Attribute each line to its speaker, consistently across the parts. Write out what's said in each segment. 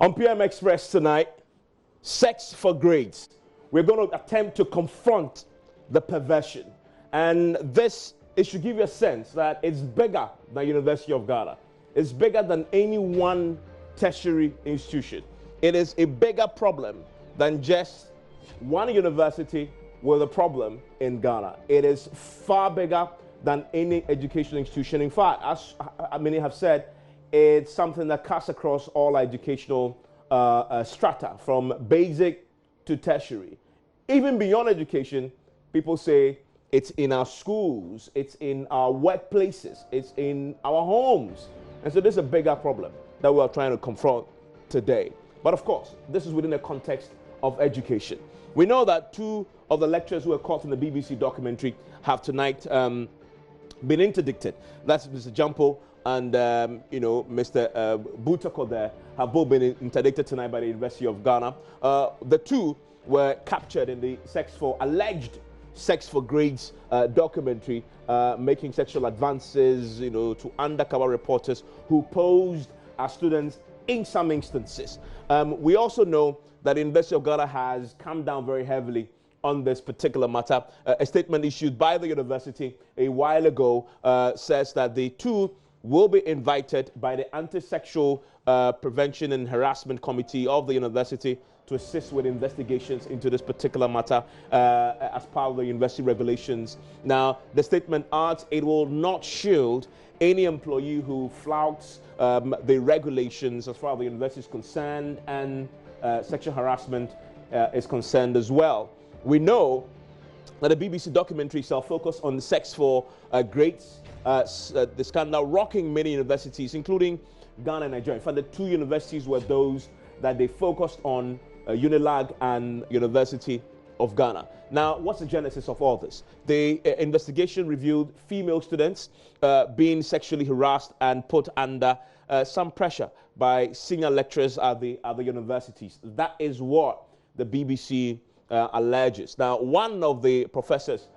Speaker 1: On PM Express tonight, sex for grades. We're going to attempt to confront the perversion. And this, it should give you a sense that it's bigger than University of Ghana. It's bigger than any one tertiary institution. It is a bigger problem than just one university with a problem in Ghana. It is far bigger than any educational institution. In fact, as many have said, it's something that cuts across all educational strata, from basic to tertiary. Even beyond education, people say it's in our schools, it's in our workplaces, it's in our homes. And so this is a bigger problem that we are trying to confront today. But of course, this is within the context of education. We know that two of the lecturers who were caught in the BBC documentary have tonight been interdicted. That's Mr. Jampo and Mr. Butako there have both been interdicted tonight by the University of Ghana. The two were captured in the alleged sex for grades documentary, making sexual advances, to undercover reporters who posed as students in some instances. We also know that the University of Ghana has come down very heavily on this particular matter. A statement issued by the university a while ago says that the two will be invited by the Anti-Sexual Prevention and Harassment Committee of the university to assist with investigations into this particular matter as part of the university regulations. Now, the statement adds it will not shield any employee who flouts the regulations as far as the university is concerned, and sexual harassment is concerned as well. We know that the BBC documentary shall focus on the sex for grades, the scandal rocking many universities, including Ghana and Nigeria. In fact, the two universities were those that they focused on, UNILAG and University of Ghana. Now, what's the genesis of all this? The investigation revealed female students being sexually harassed and put under some pressure by senior lecturers at the universities. That is what the BBC alleges. Now, one of the professors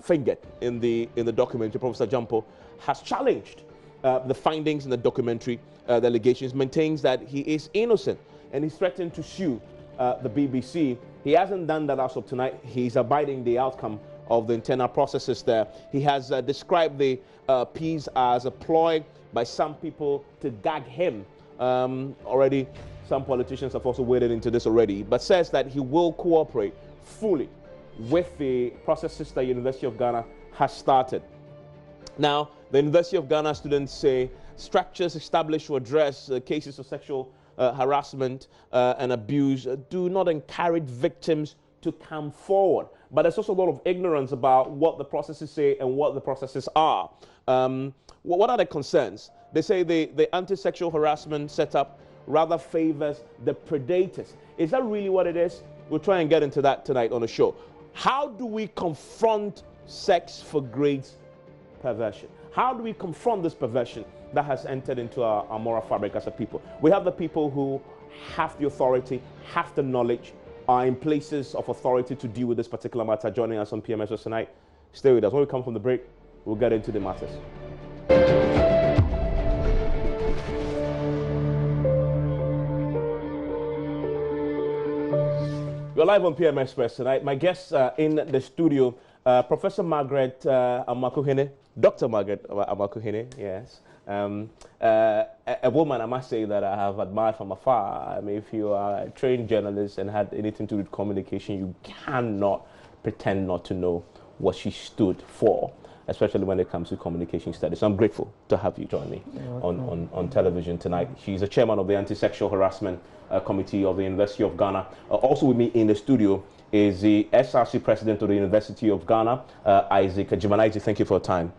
Speaker 1: fingered in the documentary, Professor Jampo, has challenged the findings in the documentary, the allegations, maintains that he is innocent, and he's threatened to sue the BBC. He hasn't done that as of tonight. He's abiding the outcome of the internal processes there. He has described the piece as a ploy by some people to gag him. Already, some politicians have also waded into this already, but says that he will cooperate fully with the processes that University of Ghana has started. Now, the University of Ghana students say structures established to address cases of sexual harassment and abuse do not encourage victims to come forward. But there's also a lot of ignorance about what the processes say and what the processes are. What are the concerns? They say the anti-sexual harassment setup rather favors the predators. Is that really what it is? We'll try and get into that tonight on the show. How do we confront sex for grades perversion? How do we confront this perversion that has entered into our moral fabric as a people? We have the people who have the authority, have the knowledge, are in places of authority to deal with this particular matter, joining us on PMS tonight. Stay with us. When we come from the break, we'll get into the matters. We're live on PM Express tonight. My guests in the studio, Professor Margaret Amakuhene, Dr. Margaret Amakuhene, yes. A woman, I must say, that I have admired from afar. I mean, if you are a trained journalist and had anything to do with communication, you cannot pretend not to know what she stood for, especially when it comes to communication studies. So I'm grateful to have you join me on television tonight. She's the chairman of the Anti-Sexual Harassment Committee of the University of Ghana. Also with me in the studio is the SRC president of the University of Ghana, Isaac Jimanaiti. Thank you for your time.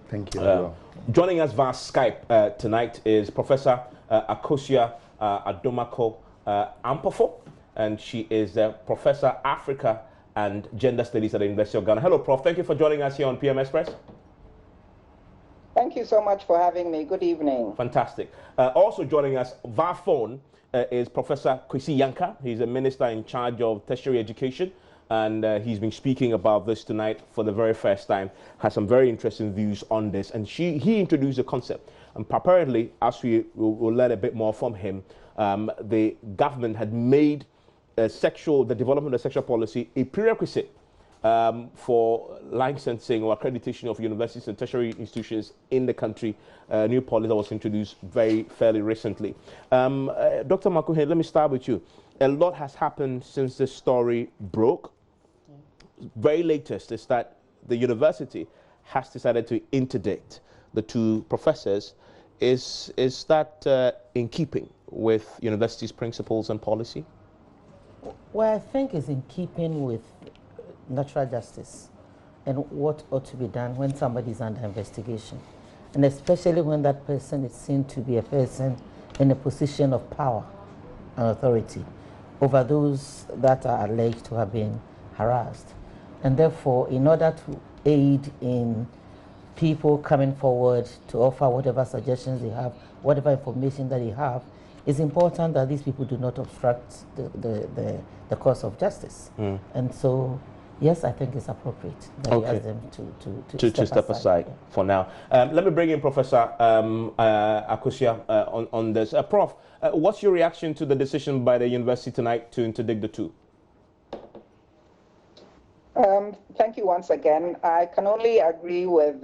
Speaker 2: Thank you.
Speaker 1: Joining us via Skype tonight is Professor Akosia Adomako Ampofo, and she is Professor Africa and Gender Studies at the University of Ghana. Hello, Prof. Thank you for joining us here on PM Express.
Speaker 3: Thank you so much for having me. Good evening.
Speaker 1: Fantastic. Also joining us via phone is Professor Kwesi Yanka. He's a minister in charge of tertiary education, and he's been speaking about this tonight for the very first time. Has some very interesting views on this, and he introduced the concept. And apparently, as we will learn a bit more from him, the government had made the development of sexual policy a prerequisite for licensing or accreditation of universities and tertiary institutions in the country. New policy that was introduced fairly recently. Dr. Makuhe, let me start with you. A lot has happened since this story broke. Very latest is that the university has decided to interdict the two professors. Is that in keeping with university's principles and policy?
Speaker 2: Well, I think it's in keeping with natural justice and what ought to be done when somebody is under investigation, and especially when that person is seen to be a person in a position of power and authority over those that are alleged to have been harassed. And therefore, in order to aid in people coming forward to offer whatever suggestions they have, whatever information that they have, it's important that these people do not obstruct the course of justice. And so, yes, I think it's appropriate that we ask them to step aside
Speaker 1: for now. Let me bring in Professor Akosia on this. Prof, what's your reaction to the decision by the university tonight to interdict the two?
Speaker 3: Thank you once again. I can only agree with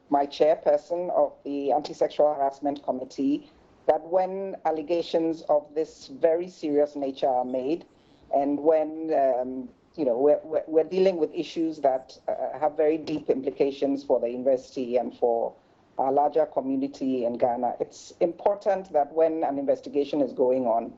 Speaker 3: my chairperson of the Anti-Sexual Harassment Committee that when allegations of this very serious nature are made, and when we're dealing with issues that have very deep implications for the university and for our larger community in Ghana, it's important that when an investigation is going on,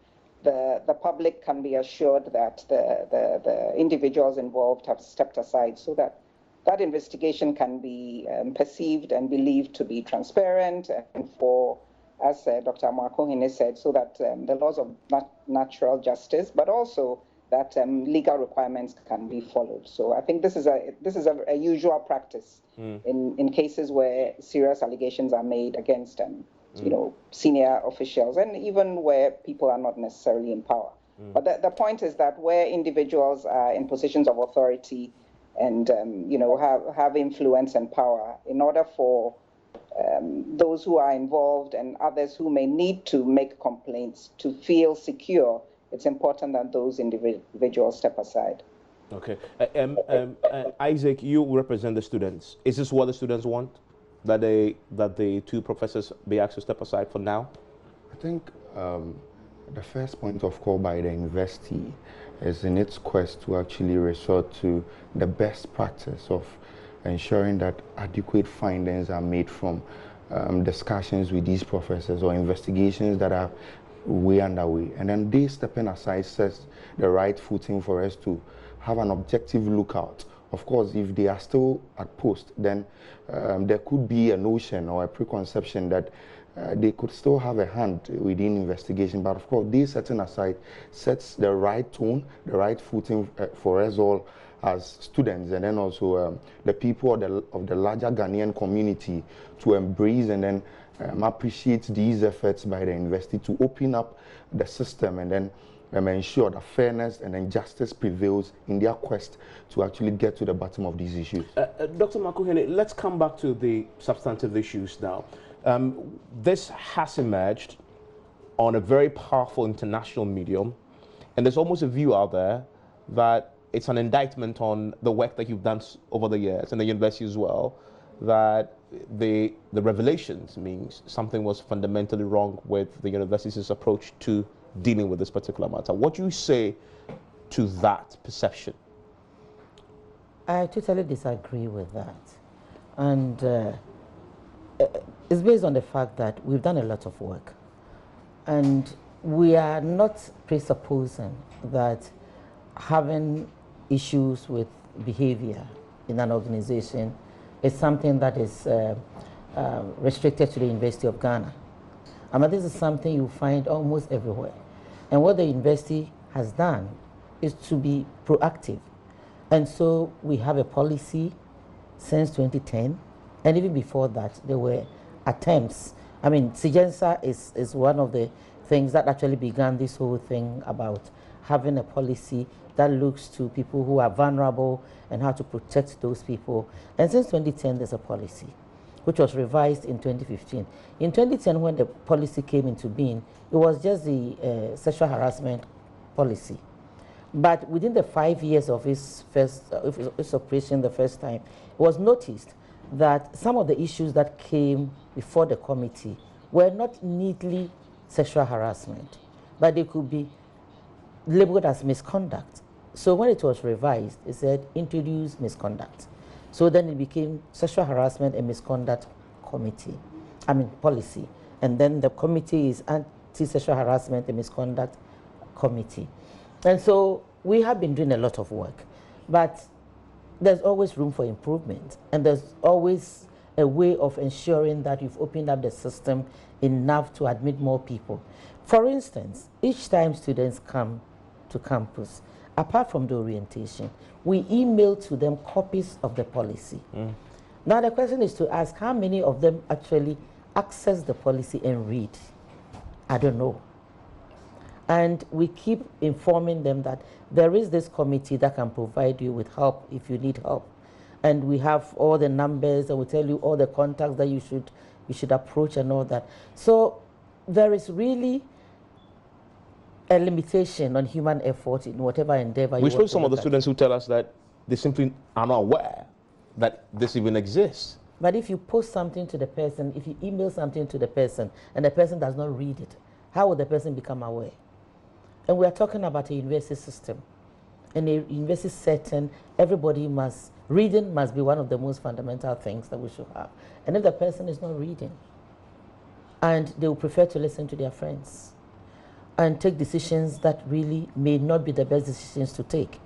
Speaker 3: the public can be assured that the individuals involved have stepped aside so that that investigation can be perceived and believed to be transparent, and for, as Dr. Makohene said, so that the laws of natural justice, but also that legal requirements can be followed. So I think this is a usual practice in cases where serious allegations are made against senior officials, and even where people are not necessarily in power. But the point is that where individuals are in positions of authority and have influence and power, in order for those who are involved and others who may need to make complaints to feel secure, it's important that those individuals step aside.
Speaker 1: Okay. Isaac, you represent the students. Is this what the students want? That the two professors be asked to step aside for now?
Speaker 4: I think the first point of call by the university is in its quest to actually resort to the best practice of ensuring that adequate findings are made from discussions with these professors or investigations that are way underway. And then they stepping aside sets the right footing for us to have an objective lookout. Of course, if they are still at post, then there could be a notion or a preconception that they could still have a hand within investigation. But of course, they setting aside sets the right tone, the right footing for us all as students, and then also the people of the larger Ghanaian community to embrace and then appreciate these efforts by the university to open up the system and then ensure that fairness and then justice prevails in their quest to actually get to the bottom of these issues.
Speaker 1: Dr. Makuhene, let's come back to the substantive issues now. This has emerged on a very powerful international medium, and there's almost a view out there that it's an indictment on the work that you've done over the years, and the university as well, that the revelations means something was fundamentally wrong with the university's approach to dealing with this particular matter. What do you say to that perception?
Speaker 2: I totally disagree with that. And it's based on the fact that we've done a lot of work. And we are not presupposing that having issues with behavior in an organization is something that is restricted to the University of Ghana. I mean, this is something you find almost everywhere. And what the university has done is to be proactive. And so we have a policy since 2010, and even before that, there were attempts. I mean, Sigensa is one of the things that actually began this whole thing about having a policy that looks to people who are vulnerable and how to protect those people. And since 2010, there's a policy. which was revised in 2015. In 2010, when the policy came into being, it was just the sexual harassment policy. But within the 5 years of its operation the first time, it was noticed that some of the issues that came before the committee were not neatly sexual harassment, but they could be labeled as misconduct. So when it was revised, it said introduce misconduct. So then it became sexual harassment and misconduct policy. And then the committee is anti-sexual harassment and misconduct committee. And so we have been doing a lot of work, but there's always room for improvement, and there's always a way of ensuring that you've opened up the system enough to admit more people. For instance, each time students come to campus, apart from the orientation, we email to them copies of the policy. Now the question is to ask how many of them actually access the policy and read. I don't know. And we keep informing them that there is this committee that can provide you with help if you need help. And we have all the numbers, and we tell you all the contacts that you should approach and all that. So there is really a limitation on human effort in whatever endeavor.
Speaker 1: We spoke to some of the students who tell us that they simply are not aware that this even exists.
Speaker 2: But if you post something to the person, if you email something to the person, and the person does not read it, how will the person become aware? And we are talking about a university system. And a university setting, reading must be one of the most fundamental things that we should have. And if the person is not reading, and they will prefer to listen to their friends and take decisions that really may not be the best decisions to take.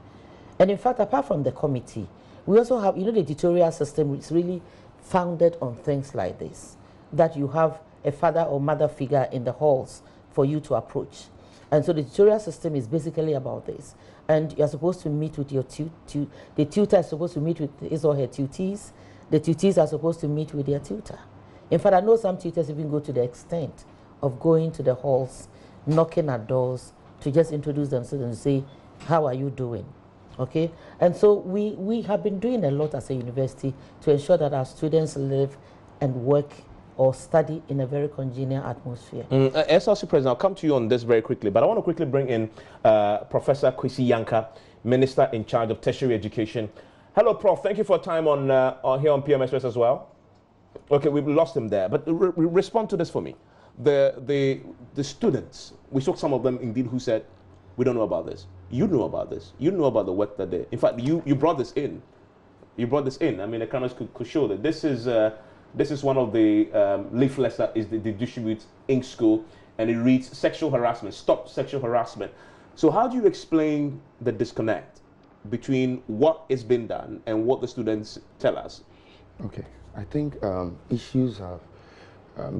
Speaker 2: And in fact, apart from the committee, we also have, the tutorial system is really founded on things like this, that you have a father or mother figure in the halls for you to approach. And so the tutorial system is basically about this. And you're supposed to meet with your the tutor is supposed to meet with his or her tutees. The tutees are supposed to meet with their tutor. In fact, I know some tutors even go to the extent of going to the halls, knocking at doors to just introduce themselves and say, how are you doing? Okay? And so we have been doing a lot as a university to ensure that our students live and work or study in a very congenial atmosphere.
Speaker 1: SLC President, I'll come to you on this very quickly, but I want to quickly bring in Professor Kwesi Yankah, Minister in charge of tertiary education. Hello, Prof. Thank you for your time on here on PM Express as well. Okay, we've lost him there, but respond to this for me. The students, we saw some of them indeed who said, we don't know about this. You know about this. You know about the work that they, in fact, you brought this in. You brought this in. I mean, the cameras could show that this is one of the leaflets that they distribute in school, and it reads sexual harassment, stop sexual harassment. So how do you explain the disconnect between what is being done and what the students tell us?
Speaker 4: Okay, I think issues have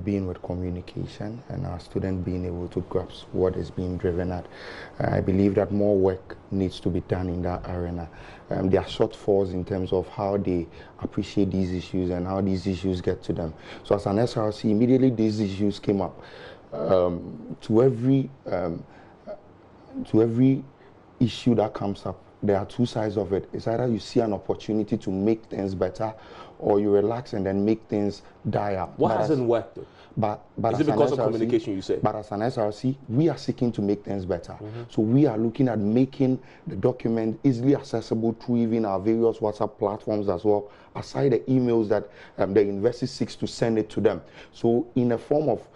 Speaker 4: been with communication and our students being able to grasp what is being driven at. I believe that more work needs to be done in that arena. There are shortfalls in terms of how they appreciate these issues and how these issues get to them. So as an SRC, immediately these issues came up. To every issue that comes up, there are two sides of it. It's either you see an opportunity to make things better, or you relax and then make things die out.
Speaker 1: What hasn't worked though?
Speaker 4: But
Speaker 1: is it because of communication, you say?
Speaker 4: But as an SRC, we are seeking to make things better. So we are looking at making the document easily accessible through even our various WhatsApp platforms as well, aside the emails that the university seeks to send it to them. So in a form of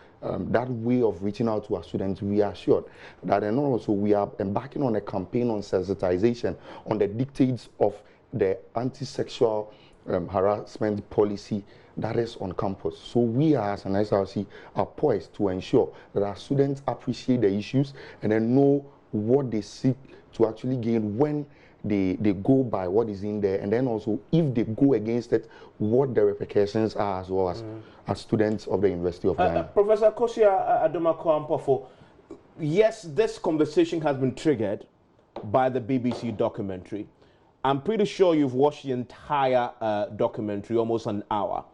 Speaker 4: that way of reaching out to our students, we are assured that, and also we are embarking on a campaign on sensitization on the dictates of the anti-sexual harassment policy that is on campus. So we as an SRC are poised to ensure that our students appreciate the issues and then know what they seek to actually gain when they go by what is in there, and then also if they go against it, what the repercussions are as well as students of the University of Ghana.
Speaker 1: Professor Kosia Adomako-Ampofo, yes, this conversation has been triggered by the BBC documentary. I'm pretty sure you've watched the entire documentary, almost an hour.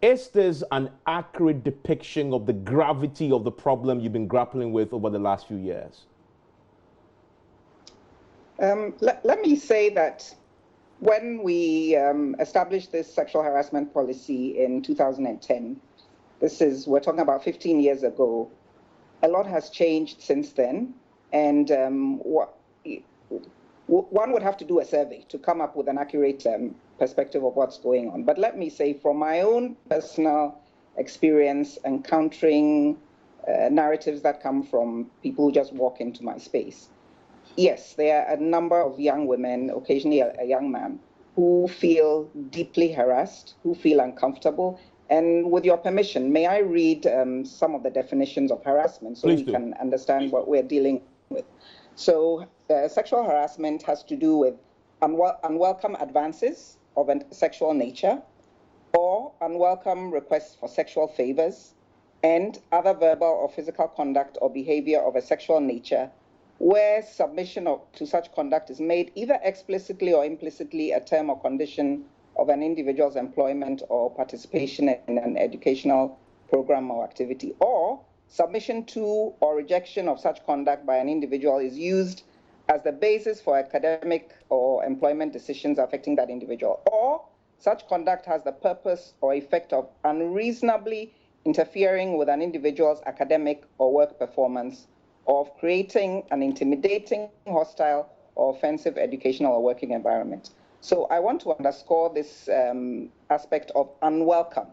Speaker 1: Is this an accurate depiction of the gravity of the problem you've been grappling with over the last few years?
Speaker 3: Let me say that when we established this sexual harassment policy in 2010, we're talking about 15 years ago, a lot has changed since then. And one would have to do a survey to come up with an accurate perspective of what's going on. But let me say, from my own personal experience encountering narratives that come from people who just walk into my space, yes, there are a number of young women, occasionally a young man, who feel deeply harassed, who feel uncomfortable. And with your permission, may I read some of the definitions of harassment so we can understand what we're dealing with? So sexual harassment has to do with unwelcome advances of a sexual nature, or unwelcome requests for sexual favors, and other verbal or physical conduct or behavior of a sexual nature where submission to such conduct is made either explicitly or implicitly a term or condition of an individual's employment or participation in an educational program or activity, or submission to or rejection of such conduct by an individual is used as the basis for academic or employment decisions affecting that individual, or such conduct has the purpose or effect of unreasonably interfering with an individual's academic or work performance, or of creating an intimidating, hostile, or offensive educational or working environment. So I want to underscore this aspect of unwelcome.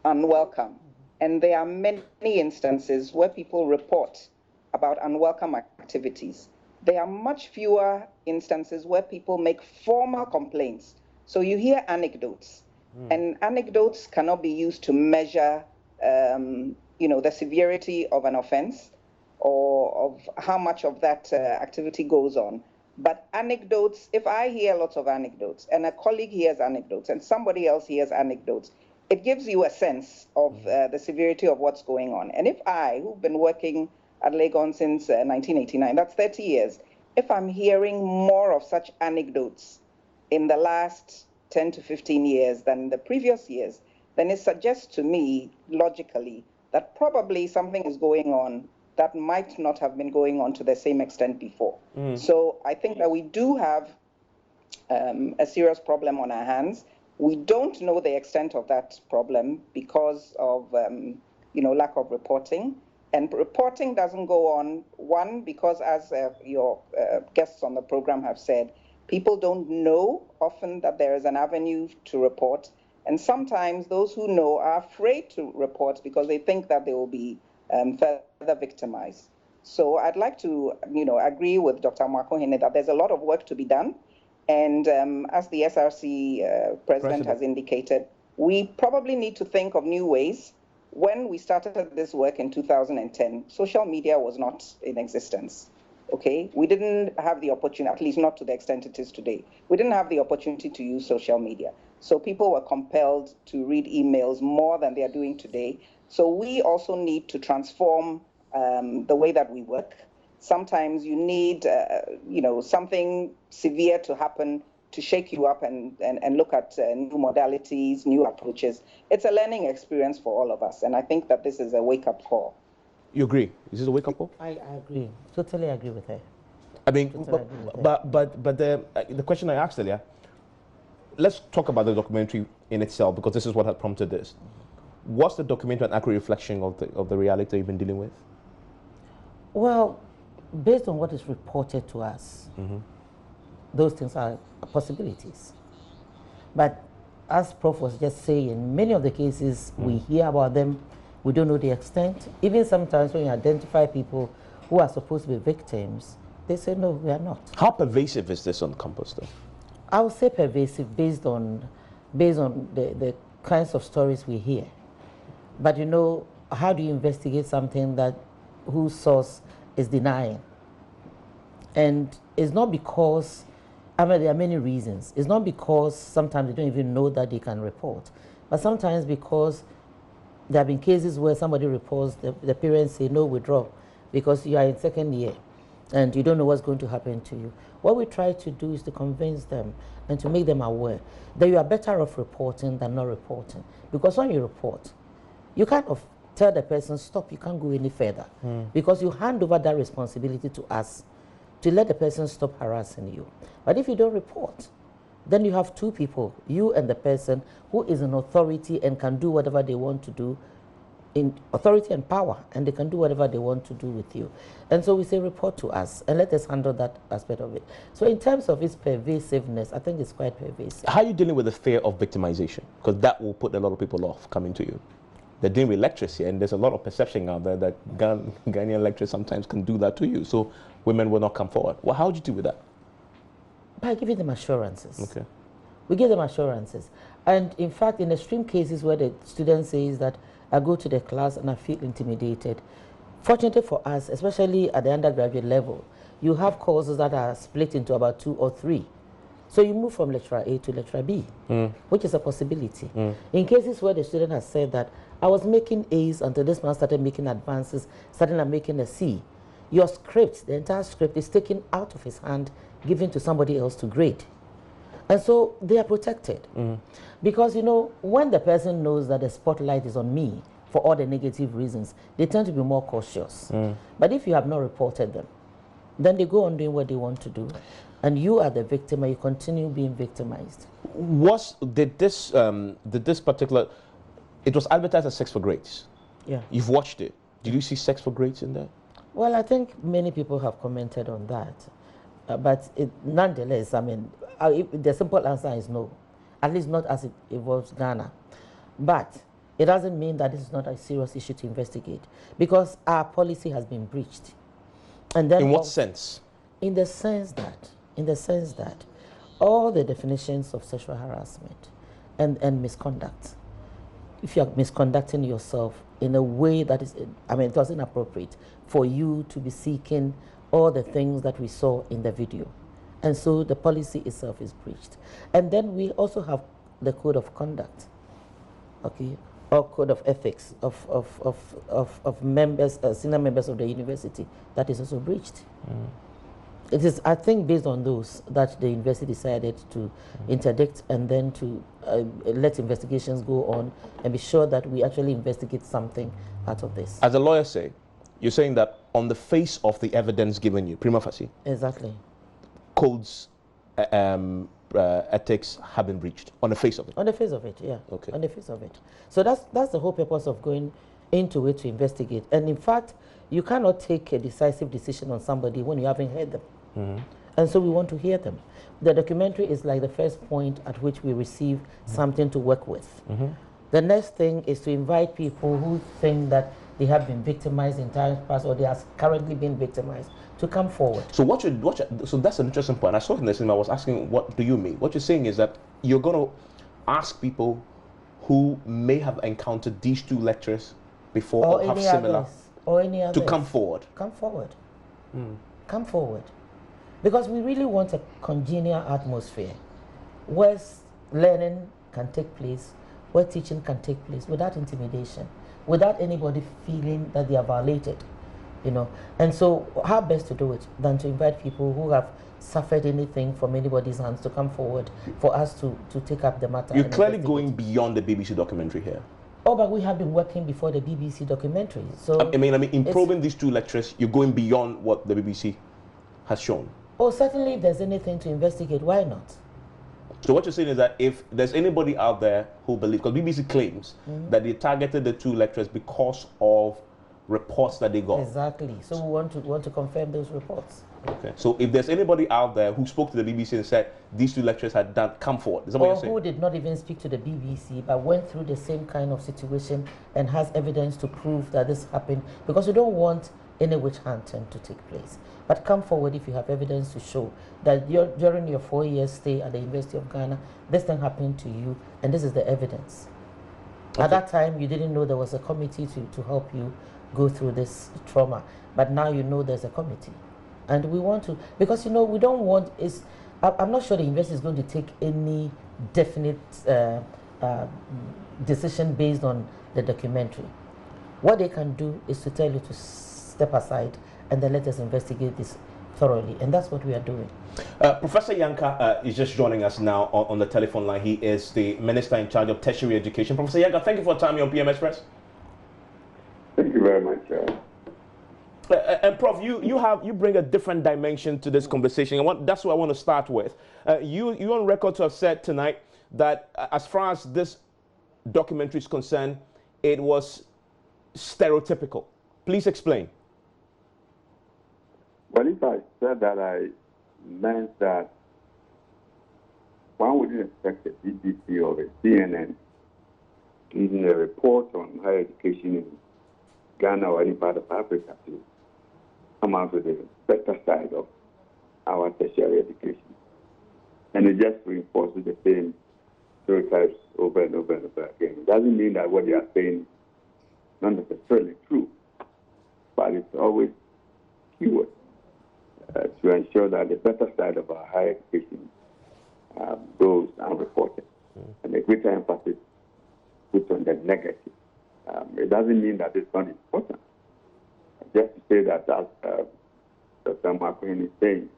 Speaker 3: Unwelcome. And there are many instances where people report about unwelcome activities. There are much fewer instances where people make formal complaints. So you hear anecdotes, and anecdotes cannot be used to measure the severity of an offense or of how much of that activity goes on. But anecdotes, if I hear lots of anecdotes and a colleague hears anecdotes and somebody else hears anecdotes, it gives you a sense of the severity of what's going on. And if I, who've been working at Legon since 1989, that's 30 years, if I'm hearing more of such anecdotes in the last 10 to 15 years than the previous years, then it suggests to me, logically, that probably something is going on that might not have been going on to the same extent before. So I think that we do have a serious problem on our hands. We don't know the extent of that problem because of lack of reporting. And reporting doesn't go on, one, because as your guests on the program have said, people don't know often that there is an avenue to report. And sometimes those who know are afraid to report because they think that they will be further victimized. So I'd like to, agree with Dr. Mwakohene that there's a lot of work to be done. And as the SRC president has indicated, we probably need to think of new ways. When we started this work in 2010, social media was not in existence. Okay, we didn't have the opportunity, at least not to the extent it is today. We didn't have the opportunity to use social media. So people were compelled to read emails more than they are doing today. So we also need to transform the way that we work. Sometimes you need, something severe to happen to shake you up and look at new modalities, new approaches. It's a learning experience for all of us. And I think that this is a wake-up call.
Speaker 1: You agree? Is this a wake-up call?
Speaker 2: I agree. Totally agree with her.
Speaker 1: I mean, but the question I asked earlier, let's talk about the documentary in itself, because this is what had prompted this. Was the documentary an accurate reflection of the reality you've been dealing with?
Speaker 2: Well, based on what is reported to us, those things are possibilities. But as Prof was just saying, many of the cases we hear about them, we don't know the extent. Even sometimes when you identify people who are supposed to be victims, they say, no, we are not.
Speaker 1: How pervasive is this on campus, though?
Speaker 2: I would say pervasive based on the kinds of stories we hear. But how do you investigate something that whose source is denying? And it's not because, there are many reasons. It's not because sometimes they don't even know that they can report, but sometimes because there have been cases where somebody reports, the parents say, no, withdraw, because you are in second year and you don't know what's going to happen to you. What we try to do is to convince them and to make them aware that you are better off reporting than not reporting. Because when you report, you kind of tell the person, stop, you can't go any further. Because you hand over that responsibility to us to let the person stop harassing you. But if you don't report, then you have two people, you and the person who is in authority and can do whatever they want to do, in authority and power, and they can do whatever they want to do with you. And so we say report to us and let us handle that aspect of it. So in terms of its pervasiveness, I think it's quite pervasive.
Speaker 1: How are you dealing with the fear of victimization? Because that will put a lot of people off coming to you. They're dealing with lectures here, and there's a lot of perception out there that Ghanaian lecturers sometimes can do that to you. So women will not come forward. Well, how do you deal with that?
Speaker 2: By giving them assurances.
Speaker 1: Okay.
Speaker 2: We give them assurances. And in fact, in extreme cases where the student says that I go to the class and I feel intimidated, fortunately for us, especially at the undergraduate level, you have courses that are split into about 2 or 3. So you move from lecturer A to lecturer B, which is a possibility. In cases where the student has said that I was making A's until this man started making advances, suddenly I'm making a C, your script, the entire script is taken out of his hand, given to somebody else to grade. And so they are protected. Because, you know, when the person knows that the spotlight is on me for all the negative reasons, they tend to be more cautious. But if you have not reported them, then they go on doing what they want to do. And you are the victim and you continue being victimized.
Speaker 1: Did this particular, it was advertised as sex for grades.
Speaker 2: Yeah.
Speaker 1: You've watched it. Did you see sex for grades in there?
Speaker 2: Well, I think many people have commented on that. But nonetheless, I mean, the simple answer is no. At least not as it involves Ghana. But it doesn't mean that this is not a serious issue to investigate, because our policy has been breached. And then
Speaker 1: in what sense?
Speaker 2: In the sense that all the definitions of sexual harassment and misconduct, if you are misconducting yourself in a way that is, I mean, it was inappropriate for you to be seeking all the things that we saw in the video. And so the policy itself is breached. And then we also have the code of conduct, okay, or code of ethics of members, senior members of the university, that is also breached. It is, I think, based on those that the university decided to interdict and then to let investigations go on and be sure that we actually investigate something out of this.
Speaker 1: As a lawyer say, you're saying that on the face of the evidence given you, prima facie,
Speaker 2: Exactly.
Speaker 1: codes, ethics have been breached on the face of it.
Speaker 2: On the face of it, yeah.
Speaker 1: Okay.
Speaker 2: On the face of it. So that's the whole purpose of going into it to investigate. And in fact, you cannot take a decisive decision on somebody when you haven't heard them. And so we want to hear them. The documentary is like the first point at which we receive something to work with. The next thing is to invite people who think that they have been victimized in times past or they are currently being victimized to come forward. So
Speaker 1: so that's an interesting point. I saw it in the cinema. I was asking, what do you mean? What you're saying is that you're going to ask people who may have encountered these two lecturers before or have similar,
Speaker 2: or any others,
Speaker 1: to come forward.
Speaker 2: Come forward. Come forward. Because we really want a congenial atmosphere where learning can take place, where teaching can take place without intimidation, without anybody feeling that they are violated, you know. And so how best to do it than to invite people who have suffered anything from anybody's hands to come forward for us to take up the matter.
Speaker 1: You're clearly going beyond the BBC documentary here.
Speaker 2: Oh, but we have been working before the BBC documentary. So
Speaker 1: I mean, in probing these two lectures, you're going beyond what the BBC has shown.
Speaker 2: Oh, certainly if there's anything to investigate, why not?
Speaker 1: So what you're saying is that if there's anybody out there who believes, because BBC claims that they targeted the two lecturers because of reports that they got.
Speaker 2: Exactly. So we want to confirm those reports.
Speaker 1: Okay. So if there's anybody out there who spoke to the BBC and said these two lecturers had done, come forward. Is that what you're saying?
Speaker 2: Or who did not even speak to the BBC but went through the same kind of situation and has evidence to prove that this happened, because we don't want any witch hunting to take place. But come forward if you have evidence to show that during your 4 years stay at the University of Ghana, this thing happened to you, and this is the evidence. Okay. At that time, you didn't know there was a committee to help you go through this trauma, but now you know there's a committee. And we want to, because, you know, we don't want, I'm not sure the university is going to take any definite decision based on the documentary. What they can do is to tell you to step aside and then let us investigate this thoroughly, and that's what we are doing.
Speaker 1: Professor Yanka is just joining us now on the telephone line. He is the Minister in charge of tertiary education. Professor Yanka, thank you for your time on PM Express.
Speaker 5: Thank you very much.
Speaker 1: And Prof, you bring a different dimension to this conversation. That's what I want to start with. You on record to have said tonight that as far as this documentary is concerned, it was stereotypical. Please explain.
Speaker 5: Well, if I said that, I meant that one wouldn't expect a BBC or a CNN giving a report on higher education in Ghana or any part of Africa to come out with the better side of our tertiary education. And it just reinforces the same stereotypes over and over and over again. It doesn't mean that what they are saying is not necessarily true, but it's always keyword to ensure that the better side of our higher education goes unreported. And a greater emphasis put on the negative. It doesn't mean that it's not important. Just to say that, as Dr. McQueen is saying,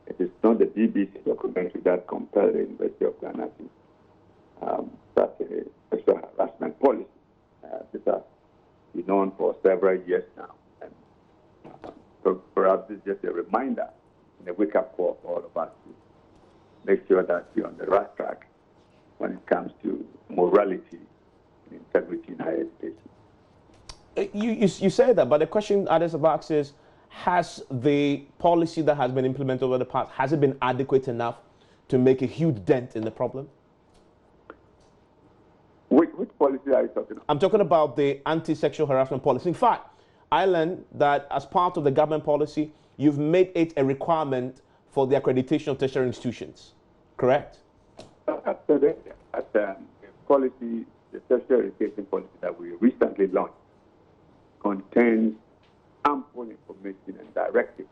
Speaker 5: it is not the BBC documentary that compelled the University of Ghana to start a sexual harassment policy. This has been known for several years now. And so perhaps it's just a reminder and a wake-up call for all of us to make sure that we're on the right track when it comes to morality and integrity in higher education.
Speaker 1: You say that, but the question others have asked is, has the policy that has been implemented over the past, has it been adequate enough to make a huge dent in the problem?
Speaker 5: Which policy are you talking about?
Speaker 1: I'm talking about the anti-sexual harassment policy. In fact, I learned that as part of the government policy, you've made it a requirement for the accreditation of tertiary institutions, correct?
Speaker 5: At the policy, the tertiary education policy that we recently launched contains ample information and directives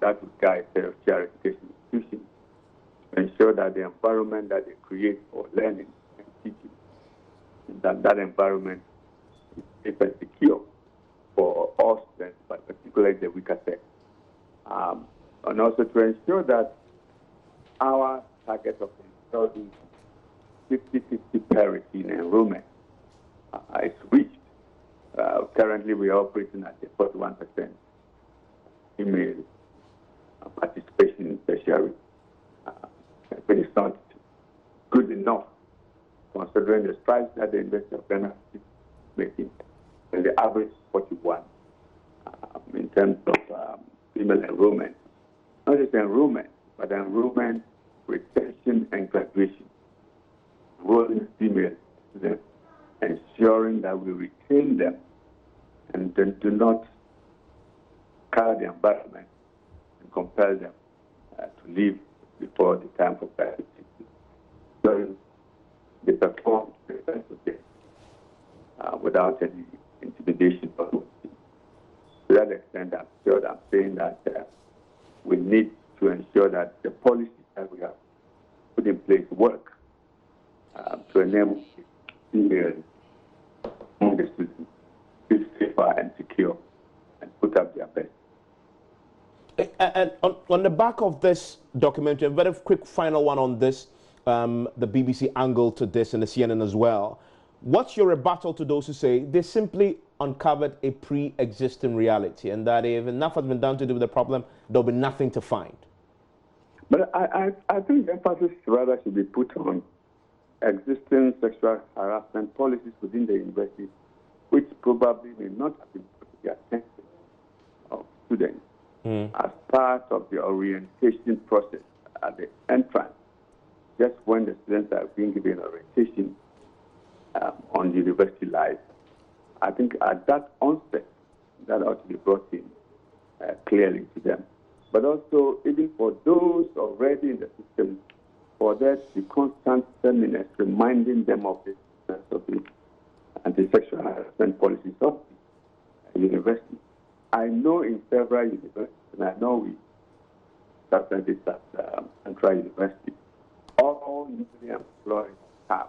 Speaker 5: that would guide tertiary education institutions to ensure that the environment that they create for learning and teaching, that environment is safe and secure for all students, but particularly the weaker sex. And also to ensure that our target of installing 50-50 parity in enrollment is reached. Currently, we are operating at a 41% female participation in tertiary. But it's not good enough, considering the strides that the University of Ghana is making, and the average 41 in terms of female enrollment. Not just enrollment, but enrollment, retention, and graduation. Enrolling female students, ensuring that we retain them and then do not color the environment and compel them to leave before the time for graduation. So they perform the best of them without any intimidation or to that extent, I'm sure I'm saying that we need to ensure that the policies that we have put in place work to enable females among the students feel safer and secure and put up their best.
Speaker 1: And on the back of this documentary, a very quick final one on this, the BBC angle to this and the CNN as well. What's your rebuttal to those who say they simply uncovered a pre-existing reality and that if enough has been done to do with the problem, there'll be nothing to find?
Speaker 5: But I think emphasis rather should be put on existing sexual harassment policies within the university, which probably may not have been put to the attention of students as part of the orientation process at the entrance, just when the students are being given orientation on university life. I think at that onset, that ought to be brought in clearly to them. But also, even for those already in the system, for there to be constant seminars reminding them of the anti-sexual harassment policies of the university. I know in several universities, and I know we started this at Central University, all newly employed staff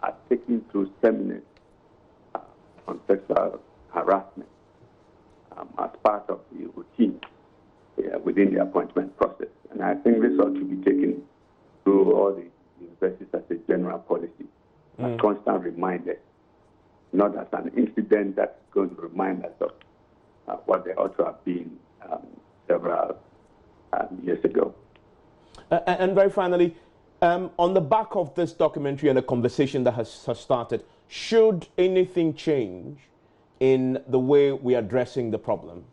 Speaker 5: are taken through seminars on sexual harassment as part of the routine within the appointment process. And I think this ought to be taken through all the universities as a general policy, a constant reminder, not as an incident that's going to remind us of what they ought to have been several years ago.
Speaker 1: And very finally, on the back of this documentary and the conversation that has started, should anything change in the way we are addressing the problem?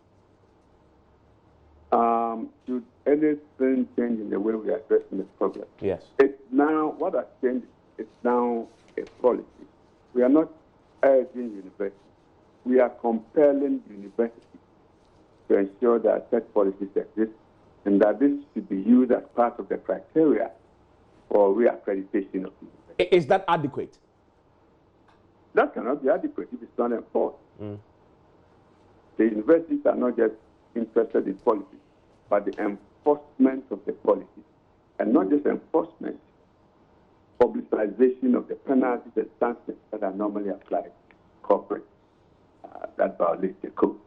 Speaker 5: Should anything change in the way we are addressing this problem?
Speaker 1: Yes.
Speaker 5: It's now, what has changed, it's now a policy. We are not urging universities. We are compelling universities to ensure that such policies exist and that this should be used as part of the criteria for reaccreditation of universities.
Speaker 1: Is that adequate?
Speaker 5: That cannot be adequate if it's not enforced. The universities are not just interested in policy, but the enforcement of the policy. And not just enforcement, publicization of the penalties and sanctions that are normally applied to corporates that violate the code.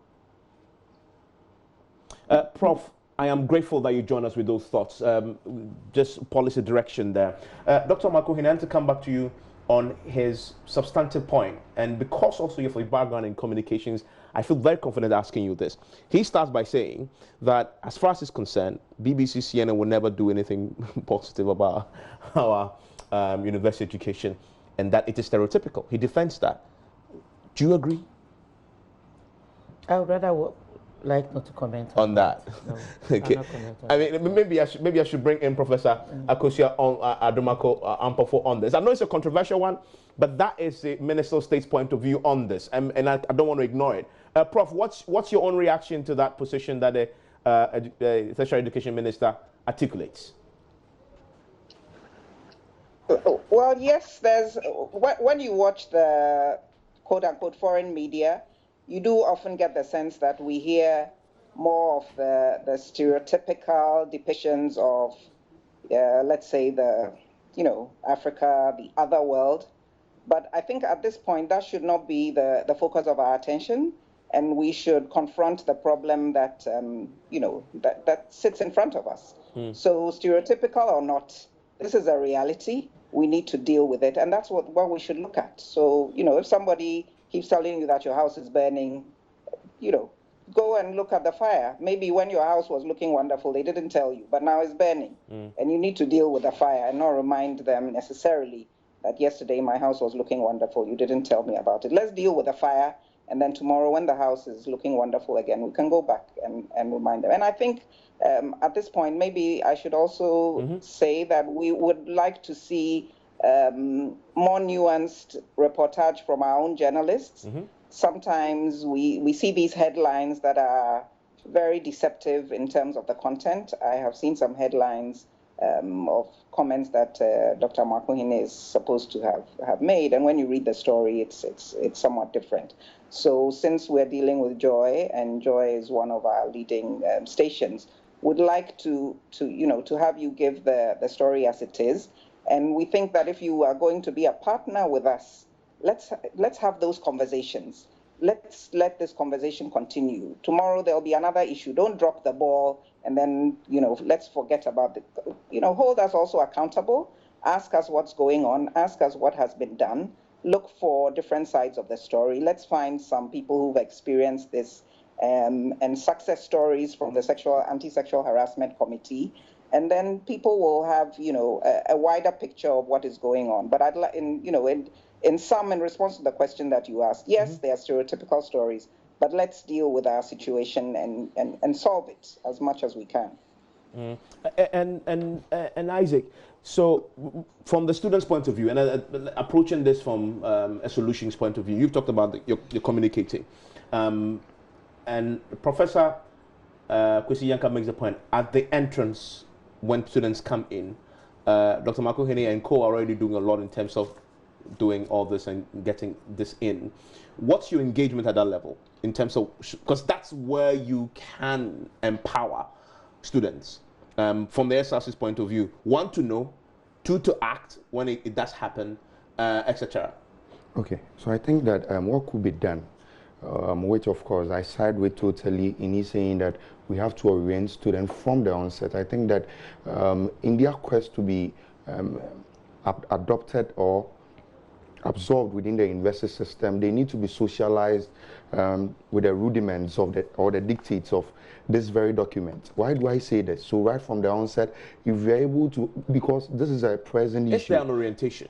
Speaker 1: Prof, I am grateful that you joined us with those thoughts. Just policy direction there. Dr. Makohene, to come back to you on his substantive point, and because also you have a background in communications, I feel very confident asking you this. He starts by saying that as far as he's concerned, BBC CNN will never do anything positive about our university education, and that it is stereotypical. He defends that. Do you agree?
Speaker 2: I would rather like not to comment
Speaker 1: on that.
Speaker 2: No,
Speaker 1: okay. I mean, maybe I should bring in Professor Akosia Adomako Ampofo on this. I know it's a controversial one, but that is the Minister of State's point of view on this, and I don't want to ignore it. Prof, what's your own reaction to that position that the Tertiary Education Minister articulates?
Speaker 3: Well, yes, when you watch the quote-unquote foreign media, you do often get the sense that we hear more of the stereotypical depictions of, let's say, Africa, the other world. But I think at this point, that should not be the focus of our attention, and we should confront the problem that, that sits in front of us. So stereotypical or not, this is a reality. We need to deal with it, and that's what we should look at. So, if somebody keeps telling you that your house is burning, go and look at the fire. Maybe when your house was looking wonderful, they didn't tell you, but now it's burning. And you need to deal with the fire and not remind them necessarily that yesterday my house was looking wonderful. You didn't tell me about it. Let's deal with the fire, and then tomorrow when the house is looking wonderful again, we can go back and remind them. And I think at this point, maybe I should also say that we would like to see more nuanced reportage from our own journalists. Sometimes we see these headlines that are very deceptive in terms of the content. I have seen some headlines of comments that Dr. Makohene is supposed to have made, and when you read the story, it's somewhat different. So since we're dealing with Joy, and Joy is one of our leading stations, would like to have you give the story as it is. And we think that if you are going to be a partner with us, let's have those conversations. Let's let this conversation continue. Tomorrow there'll be another issue. Don't drop the ball and then, let's forget about it. Hold us also accountable. Ask us what's going on. Ask us what has been done. Look for different sides of the story. Let's find some people who've experienced this and success stories from the Anti-Sexual Harassment Committee. And then people will have, a wider picture of what is going on. But I'd like, in response to the question that you asked, yes, there are stereotypical stories, but let's deal with our situation and solve it as much as we can.
Speaker 1: And Isaac, so from the student's point of view, and approaching this from a solutions point of view, you've talked about your communicating, and Professor Kwesi Yankah makes the point at the entrance. When students come in, Dr. Makohene and co are already doing a lot in terms of doing all this and getting this in. What's your engagement at that level in terms of, because that's where you can empower students from the SRC's point of view. One, to know, two, to act when it does happen, etc.
Speaker 4: Okay, so I think that what could be done, which of course I side with totally in saying that we have to orient students from the onset. I think that in their quest to be adopted or absorbed within the university system. They need to be socialized with the rudiments of or the dictates of this very document. Why do I say this? So right from the onset, if you're able to, because this is a present issue.
Speaker 1: Is there an orientation?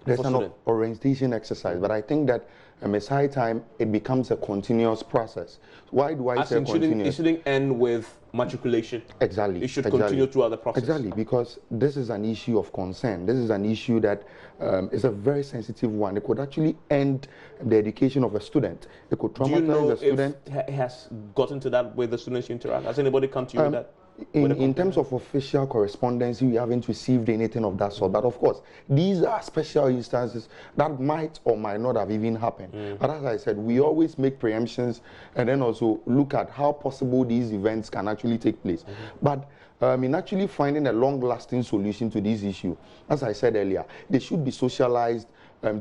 Speaker 4: There's an orientation exercise, but I think that it's high time it becomes a continuous process. Why do I say continuous?
Speaker 1: It shouldn't end with matriculation.
Speaker 4: Exactly.
Speaker 1: It should continue throughout the process.
Speaker 4: Exactly, because this is an issue of concern. This is an issue that is a very sensitive one. It could actually end the education of a student. It could traumatize the student.
Speaker 1: If it has gotten to that with the students you interact? Has anybody come to you with that?
Speaker 4: In terms of official correspondence, we haven't received anything of that sort. But of course, these are special instances that might or might not have even happened. But as I said, we always make preemptions and then also look at how possible these events can actually take place. But in actually finding a long-lasting solution to this issue, as I said earlier, they should be socialized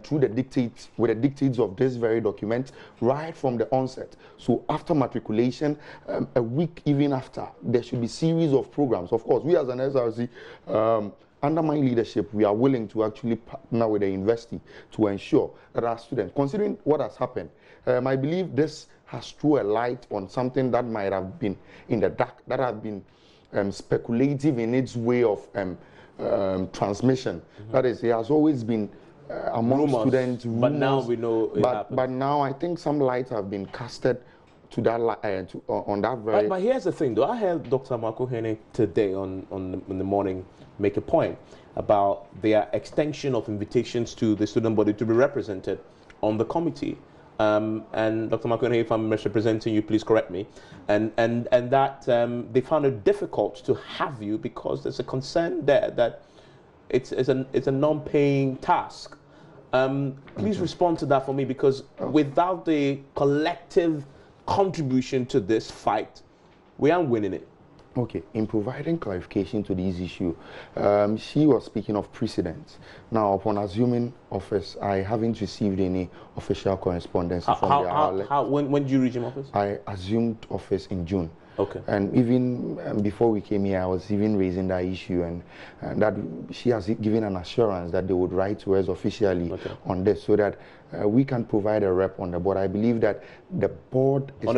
Speaker 4: through the dictates, with the dictates of this very document, right from the onset. So after matriculation, a week even after, there should be series of programs. Of course, we as an SRC, under my leadership, we are willing to actually partner with the university to ensure that our students, considering what has happened, I believe this has thrown a light on something that might have been in the dark, that have been speculative in its way of transmission. That is, it has always been among rumors, students, rumors,
Speaker 1: but now we know it happens.
Speaker 4: But now I think some lights have been casted to that on that very.
Speaker 1: But here's the thing, though. I heard Dr. Marco Hene today in the morning make a point about their extension of invitations to the student body to be represented on the committee. And Dr. Marco Hene, if I'm misrepresenting you, please correct me. And that they found it difficult to have you because there's a concern there that it's a non-paying task. Please respond to that for me, because without the collective contribution to this fight, we aren't winning it.
Speaker 4: Okay, in providing clarification to this issue, she was speaking of precedents. Now, upon assuming office, I haven't received any official correspondence from the outlet.
Speaker 1: When did you resume office?
Speaker 4: I assumed office in June.
Speaker 1: Okay.
Speaker 4: And even before we came here, I was even raising that issue, and that she has given an assurance that they would write to us officially on this, so that we can provide a rep on the board. I believe that the board is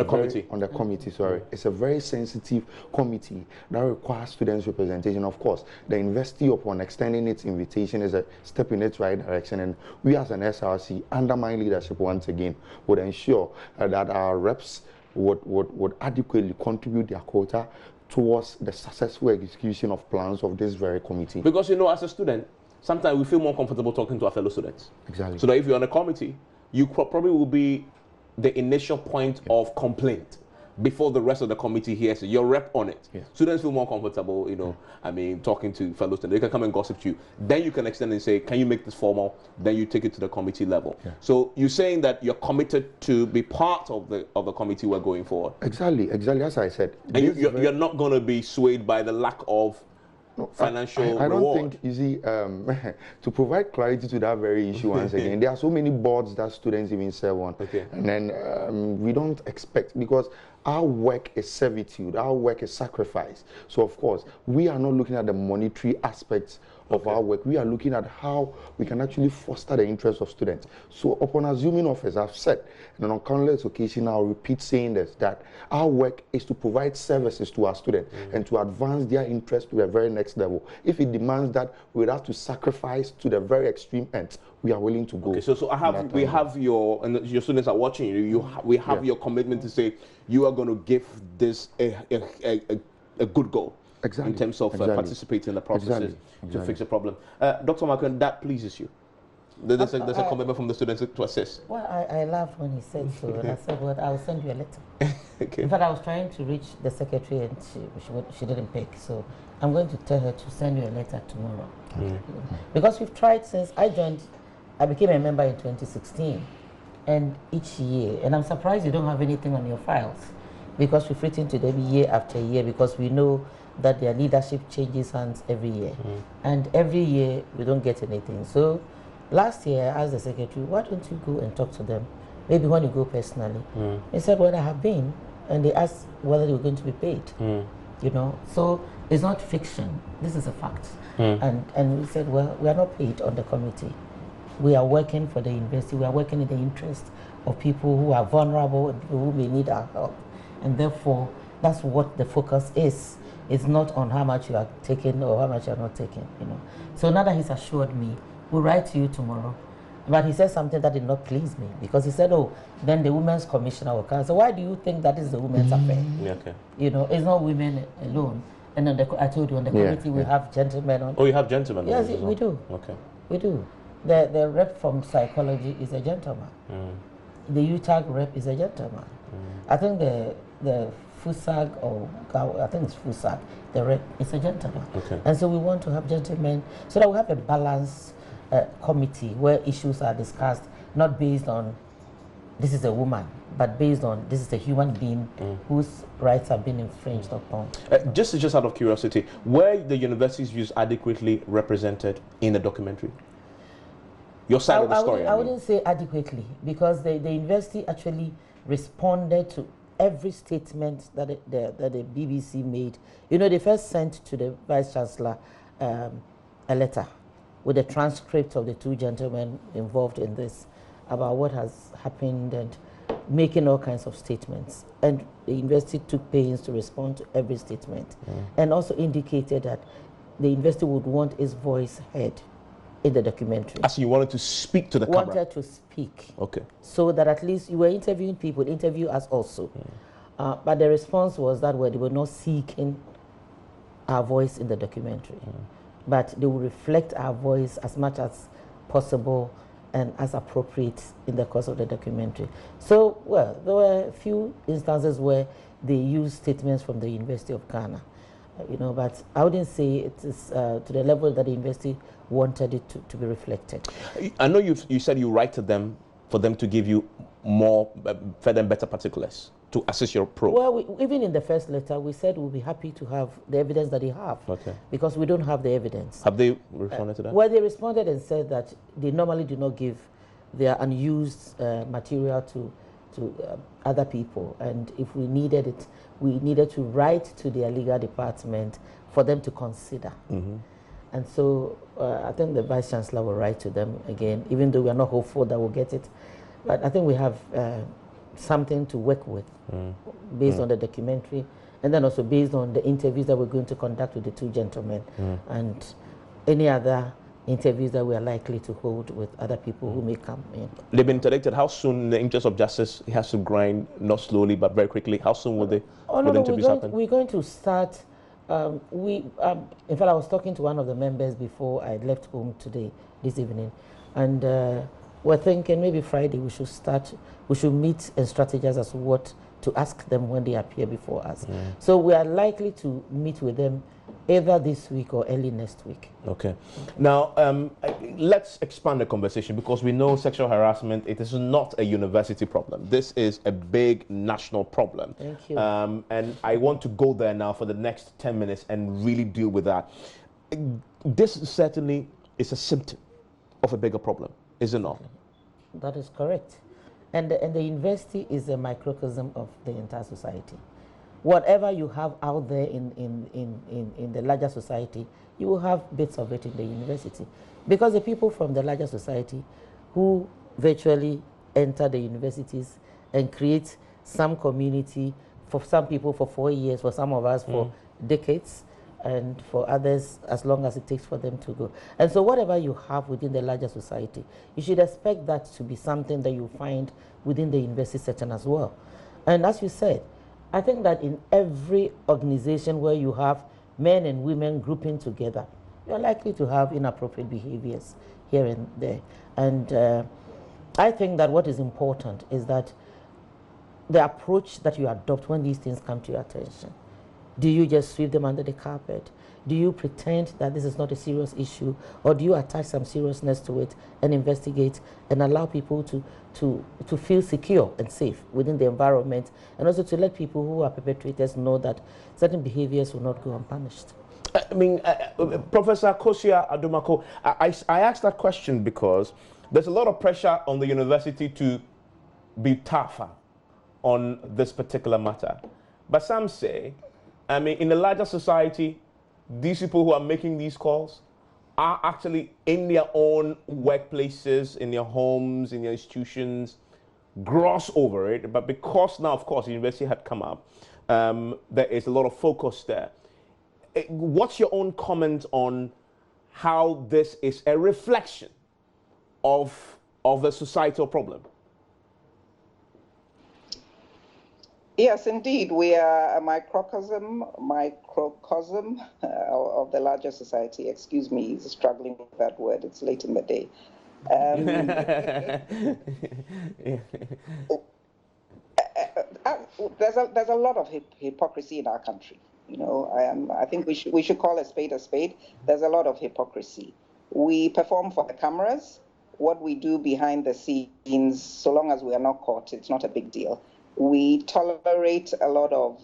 Speaker 4: it's a very sensitive committee that requires students' representation. Of course, the university, upon extending its invitation, is a step in its right direction, and we as an SRC, under my leadership once again, would ensure that our reps would adequately contribute their quota towards the successful execution of plans of this very committee.
Speaker 1: Because, you know, as a student, sometimes we feel more comfortable talking to our fellow students.
Speaker 4: Exactly.
Speaker 1: So that if you're on a committee, you probably will be the initial point of complaint before the rest of the committee hears it. Your rep on it. Yeah. Students feel more comfortable, you know, I mean, talking to fellow students. They can come and gossip to you. Then you can extend and say, can you make this formal? Then you take it to the committee level. Yeah. So you're saying that you're committed to be part of the committee we're going forward.
Speaker 4: Exactly, as I said.
Speaker 1: And you're not going to be swayed by the lack of financial
Speaker 4: I don't
Speaker 1: reward.
Speaker 4: think, you see, to provide clarity to that very issue once again, there are so many boards that students even serve on. Okay. And then we don't expect, because our work is servitude, our work is sacrifice. So of course, we are not looking at the monetary aspects of our work. We are looking at how we can actually foster the interests of students. So upon assuming office, I've said, and on countless occasions, I'll repeat saying this, that our work is to provide services to our students and to advance their interest to the very next level. If it demands that we would have to sacrifice to the very extreme ends, we are willing to go.
Speaker 1: Okay, so we have your, and your students are watching you, we have your commitment to say you are going to give this a good goal.
Speaker 4: Exactly.
Speaker 1: In terms of participating in the processes to fix the problem. Dr. Marco, that pleases you? There's a commitment from the students to assist?
Speaker 2: Well, I laughed when he said so, and I said, well, I'll send you a letter.
Speaker 1: Okay.
Speaker 2: In fact, I was trying to reach the secretary, and she didn't pick, so I'm going to tell her to send you a letter tomorrow. Because we've tried since I became a member in 2016, and each year, and I'm surprised you don't have anything on your files, because we've written to them year after year, because we know that their leadership changes hands every year. And every year, we don't get anything. So last year, I asked the secretary, why don't you go and talk to them? Maybe when you go personally. He said, well, I have been. And they asked whether they were going to be paid. You know, so it's not fiction. This is a fact. And we said, well, we are not paid on the committee. we are working for the university, we are working in the interest of people who are vulnerable and people who may need our help. And therefore, that's what the focus is. It's not on how much you are taking or how much you are not taking, you know. So now that he's assured me, we'll write to you tomorrow. But he said something that did not please me, because he said, oh, then the Women's Commissioner will come. So why do you think that is the women's affair?
Speaker 1: Yeah, okay.
Speaker 2: You know, it's not women alone. And on I told you, on the committee, we have gentlemen on.
Speaker 1: Oh, you have gentlemen?
Speaker 2: Yes, we do.
Speaker 1: Okay.
Speaker 2: We do. The rep from psychology is a gentleman. The UTAG rep is a gentleman. I think the FUSAG, or I think it's FUSAG, the rep is a gentleman.
Speaker 1: Okay.
Speaker 2: And so we want to have gentlemen so that we have a balanced committee where issues are discussed, not based on this is a woman, but based on this is a human being whose rights have been infringed upon.
Speaker 1: Just out of curiosity, were the university's views adequately represented in the documentary? Your side of the story.
Speaker 2: I wouldn't say adequately, because the university actually responded to every statement that the BBC made. You know, they first sent to the Vice Chancellor a letter with a transcript of the two gentlemen involved in this about what has happened and making all kinds of statements. And the university took pains to respond to every statement and also indicated that the university would want its voice heard in the documentary.
Speaker 1: As you wanted to speak to the camera?
Speaker 2: Wanted to speak.
Speaker 1: Okay.
Speaker 2: So that at least you were interviewing people, interview us also. But the response was that they were not seeking our voice in the documentary. But they will reflect our voice as much as possible and as appropriate in the course of the documentary. So, well, there were a few instances where they used statements from the University of Ghana, you know, but I wouldn't say it is to the level that the university wanted it to be reflected.
Speaker 1: I know you said you write to them for them to give you more, further and better particulars to assist your probe.
Speaker 2: Well, even in the first letter, we said we'll be happy to have the evidence that they have, because we don't have the evidence.
Speaker 1: Have they responded to that?
Speaker 2: Well, they responded and said that they normally do not give their unused material to other people, and if we needed it, we needed to write to their legal department for them to consider. And so I think the Vice Chancellor will write to them again, even though we are not hopeful that we'll get it. But I think we have something to work with based on the documentary, and then also based on the interviews that we're going to conduct with the two gentlemen and any other interviews that we are likely to hold with other people who may come in.
Speaker 1: They've been interdicted. How soon, in the interest of justice, it has to grind, not slowly, but very quickly. How soon will the interviews happen?
Speaker 2: We're going to start. In fact, I was talking to one of the members before I left home this evening, and we're thinking maybe Friday we should meet and strategize as to what to ask them when they appear before us. So we are likely to meet with them either this week or early next week. Okay.
Speaker 1: Now, let's expand the conversation, because we know sexual harassment, it is not a university problem. This is a big national problem.
Speaker 2: Thank you.
Speaker 1: And I want to go there now for the next 10 minutes and really deal with that. This certainly is a symptom of a bigger problem, is it not?
Speaker 2: That is correct. And the university is a microcosm of the entire society. Whatever you have out there in the larger society, you will have bits of it in the university. Because the people from the larger society who virtually enter the universities and create some community, for some people for 4 years, for some of us for decades, and for others as long as it takes for them to go. And so whatever you have within the larger society, you should expect that to be something that you find within the university setting as well. And as you said, I think that in every organization where you have men and women grouping together, you're likely to have inappropriate behaviors here and there. And I think that what is important is that the approach that you adopt when these things come to your attention. Do you just sweep them under the carpet? Do you pretend that this is not a serious issue? Or do you attach some seriousness to it and investigate and allow people to feel secure and safe within the environment, and also to let people who are perpetrators know that certain behaviors will not go unpunished?
Speaker 1: I mean, Professor Kosia Adumako, I asked that question because there's a lot of pressure on the university to be tougher on this particular matter. But some say, I mean, in the larger society, these people who are making these calls are actually in their own workplaces, in their homes, in their institutions, gloss over it. But because now, of course, the university had come up, there is a lot of focus there. What's your own comment on how this is a reflection of the societal problem?
Speaker 3: Yes, indeed. We are a microcosm of the larger society. Excuse me, struggling with that word. It's late in the day. There's a lot of hypocrisy in our country. You know, I think we should call a spade a spade. There's a lot of hypocrisy. We perform for the cameras. What we do behind the scenes, so long as we are not caught, it's not a big deal. We tolerate a lot of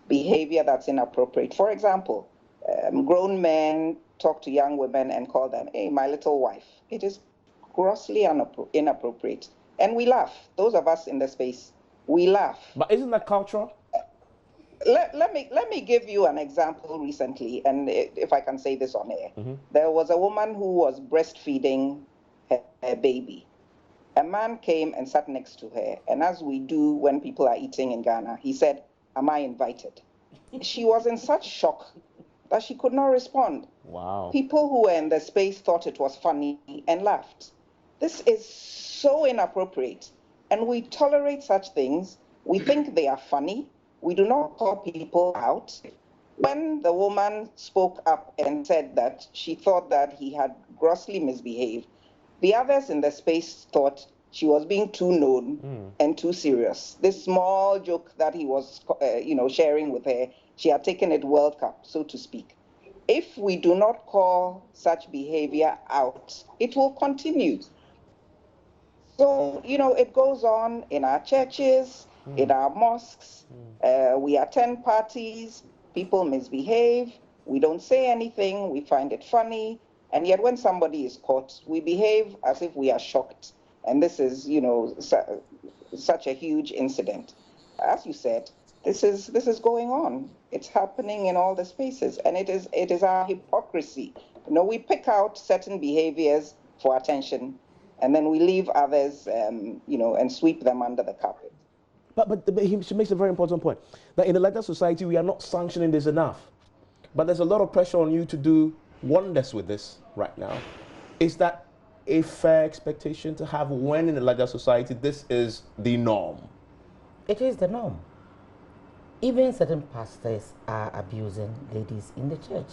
Speaker 3: behavior that's inappropriate. For example, grown men talk to young women and call them, "Hey, my little wife." It is grossly inappropriate. And we laugh. Those of us in the space, we laugh.
Speaker 1: But isn't that cultural?
Speaker 3: Let me give you an example recently, and if I can say this on air. There was a woman who was breastfeeding her baby. A man came and sat next to her, and as we do when people are eating in Ghana, he said, "Am I invited?" She was in such shock that she could not respond.
Speaker 1: Wow.
Speaker 3: People who were in the space thought it was funny and laughed. This is so inappropriate, and we tolerate such things. We think they are funny. We do not call people out. When the woman spoke up and said that she thought that he had grossly misbehaved, the others in the space thought she was being too known and too serious. This small joke that he was, sharing with her, she had taken it World Cup, so to speak. If we do not call such behavior out, it will continue. So, it goes on in our churches, in our mosques. We attend parties, people misbehave, we don't say anything, we find it funny. And yet when somebody is caught, we behave as if we are shocked. And this is, such a huge incident. As you said, this is going on. It's happening in all the spaces. And it is our hypocrisy. We pick out certain behaviors for attention, and then we leave others, and sweep them under the carpet.
Speaker 1: But he makes a very important point, that in the larger society, we are not sanctioning this enough. But there's a lot of pressure on you to do wonders with this right now. Is that a fair expectation to have when in the larger society this is the norm?
Speaker 2: It is the norm. Even certain pastors are abusing ladies in the church.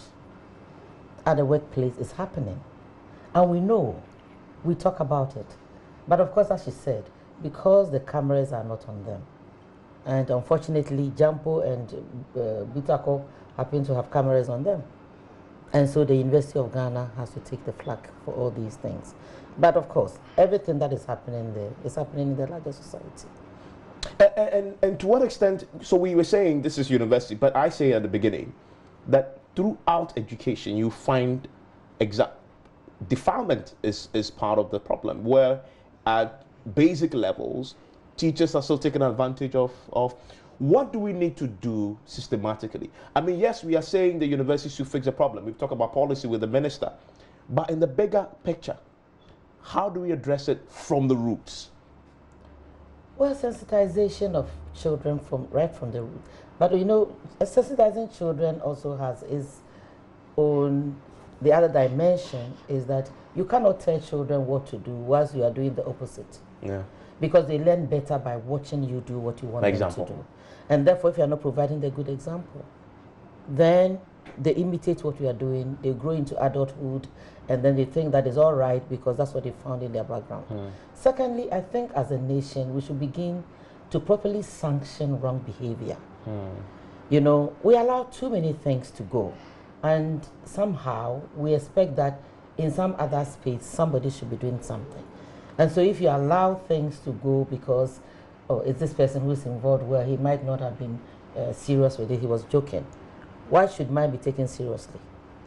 Speaker 2: At the workplace, it's happening. And we know, we talk about it. But of course, as she said, because the cameras are not on them. And unfortunately, Jampo and Butako happen to have cameras on them. And so the University of Ghana has to take the flak for all these things. But of course, everything that is happening there is happening in the larger society.
Speaker 1: And to what extent, so we were saying this is university, but I say at the beginning that throughout education you find defilement is part of the problem, where at basic levels, teachers are still taking advantage of. What do we need to do systematically? I mean, yes, we are saying the university should fix the problem. We've talked about policy with the minister. But in the bigger picture, how do we address it from the roots?
Speaker 2: Well, sensitization of children right from the root. But sensitizing children also has its own, the other dimension is that you cannot tell children what to do whilst you are doing the opposite.
Speaker 1: Yeah.
Speaker 2: Because they learn better by watching you do what you want them to do. And therefore, if you are not providing the good example, then they imitate what you are doing, they grow into adulthood, and then they think that is all right because that's what they found in their background. Secondly, I think as a nation, we should begin to properly sanction wrong behavior. We allow too many things to go, and somehow we expect that in some other space, somebody should be doing something. And so if you allow things to go because, it's this person who's involved where he might not have been serious with it, he was joking. Why should mine be taken seriously?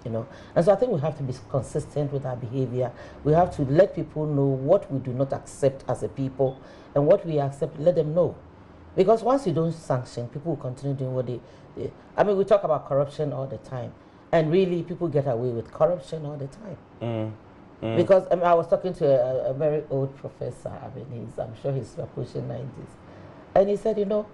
Speaker 2: And so I think we have to be consistent with our behavior. We have to let people know what we do not accept as a people, and what we accept, let them know. Because once you don't sanction, people will continue doing what they I mean, we talk about corruption all the time. And really, people get away with corruption all the time. Because I was talking to a very old professor. I mean, I'm sure he's pushing 90s. And he said, you know,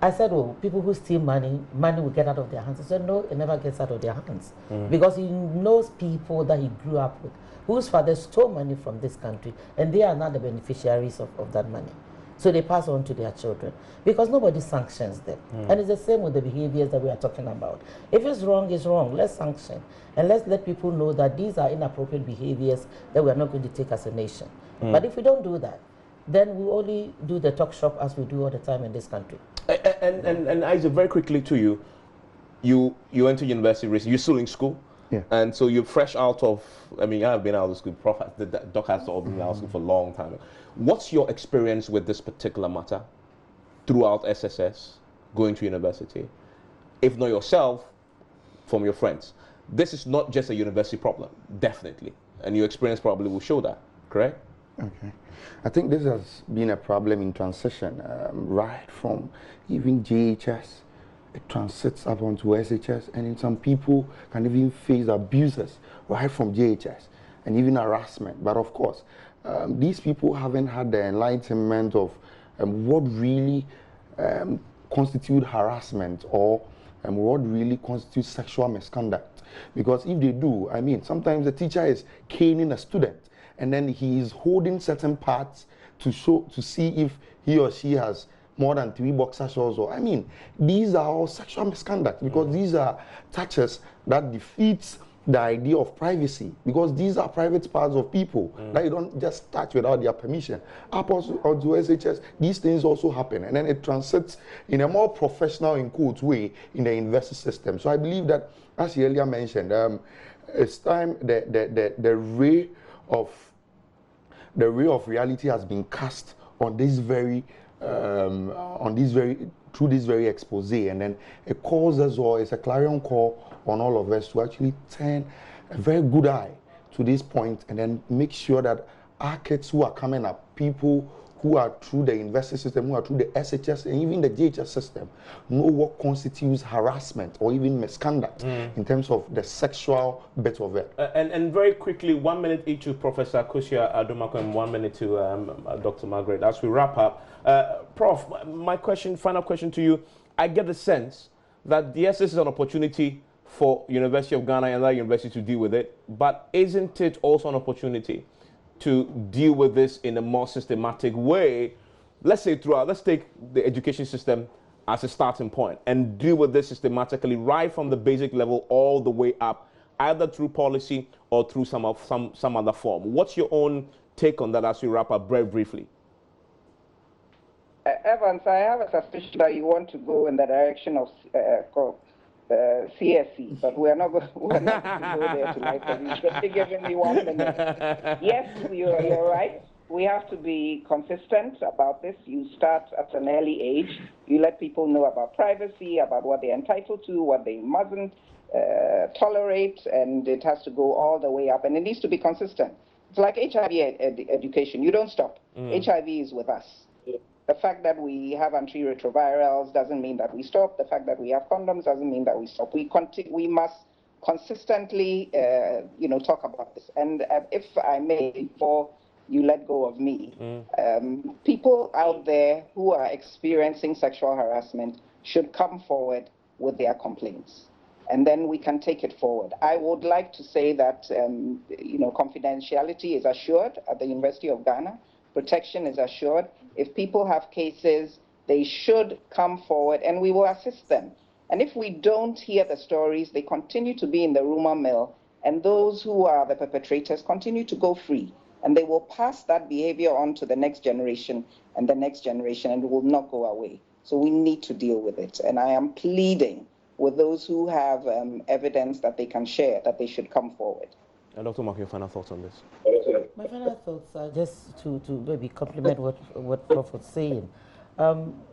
Speaker 2: I said, well, people who steal money will get out of their hands. He said, no, it never gets out of their hands. Because he knows people that he grew up with, whose fathers stole money from this country, and they are now the beneficiaries of that money. So they pass on to their children, because nobody sanctions them. And it's the same with the behaviors that we are talking about. If it's wrong, it's wrong. Let's sanction. And let's let people know that these are inappropriate behaviors that we are not going to take as a nation. But if we don't do that, then we only do the talk shop as we do all the time in this country.
Speaker 1: And Isaac, very quickly to you went to university recently. You're still in school?
Speaker 4: Yeah.
Speaker 1: And so you're fresh out of, I mean, I've been out of school. The doc has all been out of school for a long time. What's your experience with this particular matter throughout SSS, going to university? If not yourself, from your friends. This is not just a university problem, definitely. And your experience probably will show that, correct?
Speaker 4: Okay. I think this has been a problem in transition, right from even JHS, it transits up onto SHS, and in some people can even face abuses right from JHS and even harassment. But of course, these people haven't had the enlightenment of what really constitutes harassment or what really constitutes sexual misconduct. Because if they do, I mean, sometimes the teacher is caning a student, and then he is holding certain parts to see if he or she has more than 3 boxer shorts. Or I mean, these are all sexual misconduct, because these are touches that defeats the idea of privacy, because these are private parts of people that you don't just touch without their permission. Up onto SHS, these things also happen, and then it transits in a more professional, in quotes, way in the university system. So I believe that, as you earlier mentioned, it's time the ray of reality has been cast on this very through this very expose, and then it calls us, or it's a clarion call on all of us to actually turn a very good eye to this point, and then make sure that our kids who are coming up, people who are through the university system, who are through the SHS and even the JHS system, know what constitutes harassment or even misconduct in terms of the sexual bit of it.
Speaker 1: And very quickly, 1 minute each to Professor Kusia Adomako and 1 minute to Dr. Margaret. As we wrap up, Prof, my final question to you, I get the sense that yes, this is an opportunity for University of Ghana and other universities to deal with it, but isn't it also an opportunity to deal with this in a more systematic way? Let's say let's take the education system as a starting point and deal with this systematically right from the basic level all the way up, either through policy or through some other form. What's your own take on that as we wrap up very briefly?
Speaker 3: Evans, I have a suspicion that you want to go in the direction of CSE, but we're not going to go there tonight. You've just given me 1 minute. Yes, you're right. We have to be consistent about this. You start at an early age. You let people know about privacy, about what they're entitled to, what they mustn't tolerate, and it has to go all the way up. And it needs to be consistent. It's like HIV education. You don't stop. HIV is with us. The fact that we have antiretrovirals doesn't mean that we stop. The fact that we have condoms doesn't mean that we stop. We must consistently, talk about this. And if I may, before you let go of me, people out there who are experiencing sexual harassment should come forward with their complaints, and then we can take it forward. I would like to say that, confidentiality is assured at the University of Ghana. Protection is assured. If people have cases, they should come forward and we will assist them. And if we don't hear the stories, they continue to be in the rumor mill, and those who are the perpetrators continue to go free. And they will pass that behavior on to the next generation and the next generation, and it will not go away. So we need to deal with it. And I am pleading with those who have evidence that they can share, that they should come forward.
Speaker 1: And Dr. Mark, your final thoughts on this?
Speaker 2: My final thoughts are just to maybe complement what Prof was saying.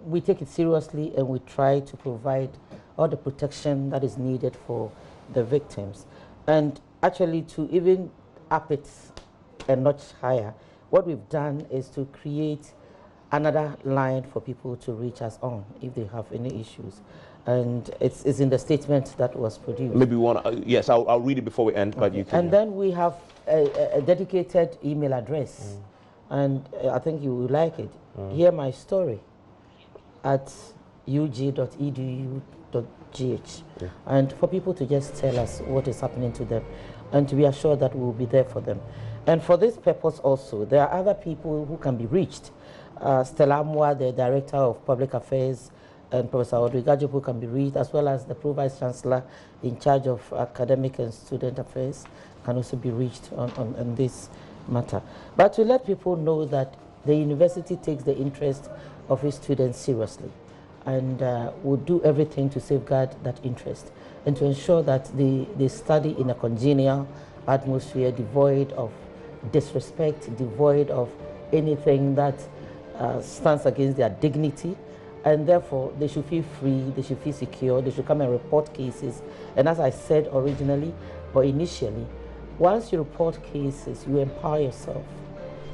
Speaker 2: We take it seriously, and we try to provide all the protection that is needed for the victims. And actually, to even up it a notch higher, what we've done is to create another line for people to reach us on if they have any issues. And it's in the statement that was produced.
Speaker 1: Maybe one, yes, I'll read it before we end, but you can.
Speaker 2: And then we have a dedicated email address, and I think you will like it. Hear my story at ug.edu.gh, and for people to just tell us what is happening to them, and to be assured that we will be there for them. And for this purpose also, there are other people who can be reached. Stella Amwa, the Director of Public Affairs, and Professor Odrigajopo can be reached, as well as the Pro-Vice Chancellor in charge of academic and student affairs can also be reached on this matter. But to let people know that the university takes the interest of its students seriously, and will do everything to safeguard that interest and to ensure that they study in a congenial atmosphere, devoid of disrespect, devoid of anything that stands against their dignity. And therefore, they should feel free, they should feel secure, they should come and report cases. And as I said originally, or initially, once you report cases, you empower yourself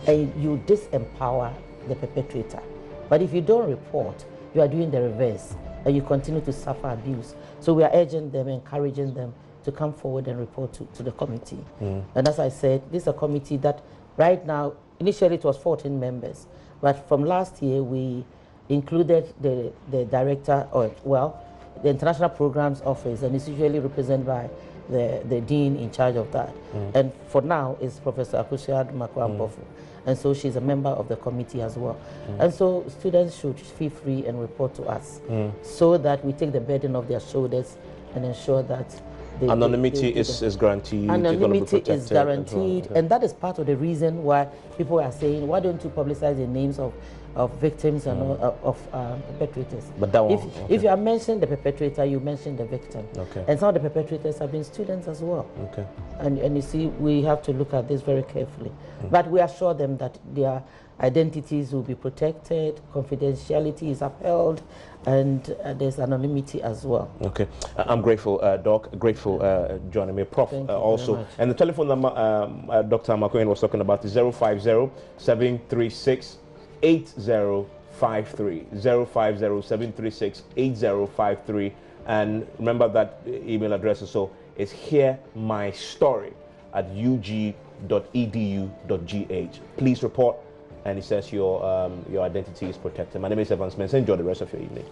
Speaker 2: and you disempower the perpetrator. But if you don't report, you are doing the reverse and you continue to suffer abuse. So we are urging them, encouraging them to come forward and report to the committee. And as I said, this is a committee that right now, initially it was 14 members, but from last year we included the director, the International Programs Office, and it's usually represented by the dean in charge of that. And for now, it's Professor Akusiad Makwampofu. And so she's a member of the committee as well. And so students should feel free and report to us so that we take the burden off their shoulders and ensure that
Speaker 1: anonymity is guaranteed.
Speaker 2: Anonymity is guaranteed, and that is part of the reason why people are saying, why don't you publicize the names of victims and of perpetrators?
Speaker 1: But that one,
Speaker 2: if you are mentioning the perpetrator, you mention the victim. And some of the perpetrators have been students as well. And you see, we have to look at this very carefully. But we assure them that their identities will be protected, confidentiality is upheld, and there's anonymity as well.
Speaker 1: I'm grateful, Doc, grateful joining me. Prof also. And the telephone number Dr. Makoyen was talking about is 050-736-8053. 050-736-8053. And remember that email address also is hearmystory@ug.edu.gh. Please report, and it says your identity is protected. My name is Evans Mensah. Enjoy the rest of your evening.